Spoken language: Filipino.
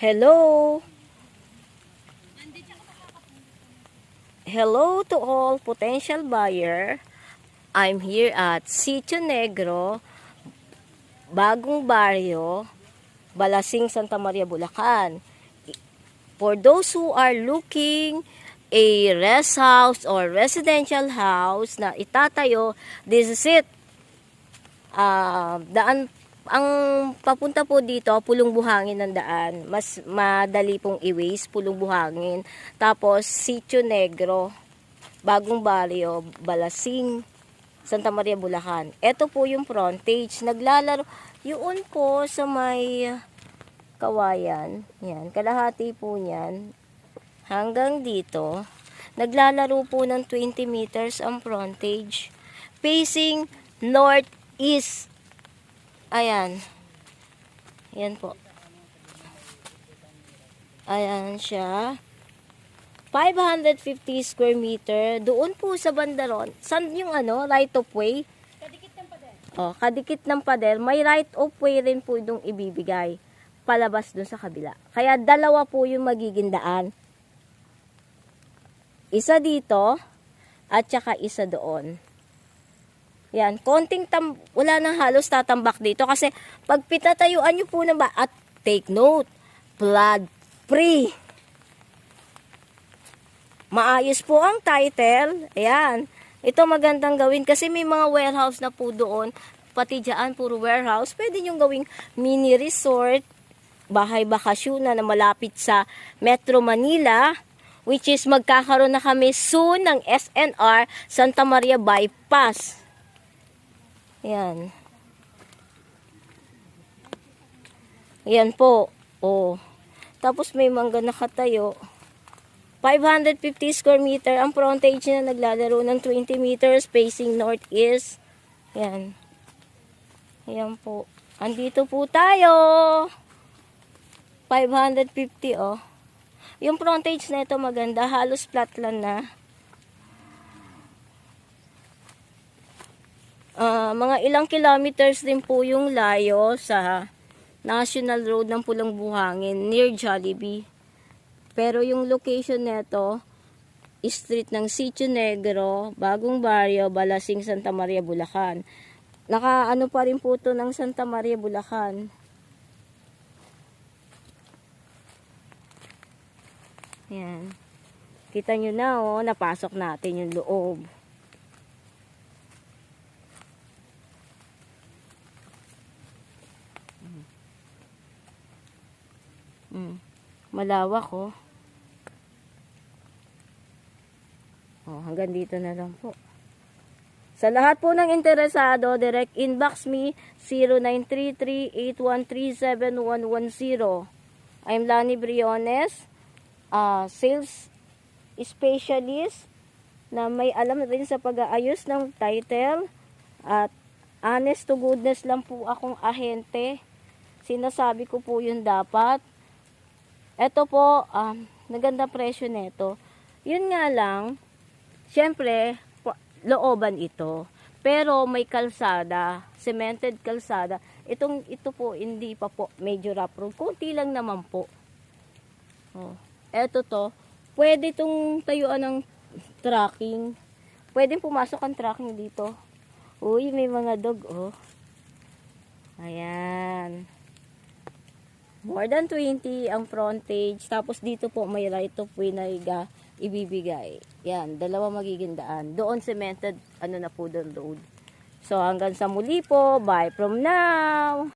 Hello! Hello to all potential buyer. I'm here at Sitio Negro, Bagong Baryo, Balasing, Santa Maria, Bulacan. For those who are looking a rest house or residential house na itatayo, this is it. Ang papunta po dito, Pulong Buhangin ng daan. Mas madali pong i-waste, Pulong Buhangin. Tapos, Sitio Negro, Bagong Baryo, Balasing, Santa Maria, Bulacan. Ito po yung frontage. Naglalaro, yun po sa may Kawayan. Yan, kalahati po niyan. Hanggang dito, naglalaro po ng 20 meters ang frontage. Facing northeast. Ayan. Ayan po. Ayan siya. 550 square meter. Doon po sa bandaron. Saan yung right of way? Kadikit ng pader. Oh, kadikit ng pader. May right of way rin po itong ibibigay. Palabas dun sa kabila. Kaya dalawa po yung magiging daan. Isa dito at saka isa doon. Yan, wala nang halos tatambak dito kasi pag pitatayuan nyo po na ba, at take note, flood free. Maayos po ang title. Ayan, ito magandang gawin kasi may mga warehouse na po doon, pati dyan puro warehouse. Pwede nyo gawing mini resort, bahay bakasyon na malapit sa Metro Manila, which is magkakaroon na kami soon ng SNR Santa Maria Bypass. Yan. Yan po. Oh. Tapos may mangga nakatayo. 550 square meter. Ang frontage na naglalaro ng 20 meters facing northeast. Yan. Yan po. Andito po tayo. 550 oh. Yung frontage na ito maganda. Halos flatland na. Mga ilang kilometers din po yung layo sa National Road ng Pulang Buhangin near Jollibee. Pero yung location nito, street ng Sitio Negro, Bagong Baryo, Balasing, Santa Maria, Bulacan. Nakaano pa rin po to ng Santa Maria, Bulacan. Yan. Kita nyo na oh, napasok natin yung loob. Malawak oh. Oh, hanggang dito na lang po. Sa lahat po ng interesado, direct inbox me 0933-8137110. I'm Lani Briones, sales specialist na may alam rin sa pag-aayos ng title at honest to goodness lang po akong ahente. Sinasabi ko po yun dapat. Ito po, naganda presyo nito. Yun nga lang, syempre, looban ito. Pero may kalsada, cemented kalsada. Ito po, hindi pa po major rough road. Kunti lang naman po. Oh, ito to, pwede itong tayuan ng tracking. Pwede pumasok ang tracking dito. Uy, may mga dog, oh. Ayan. More than 20 ang frontage. Tapos dito po may right of way na ibibigay. Yan, dalawa magiging daan. Doon cemented, na po doon road. So hanggang sa muli po. Bye from now.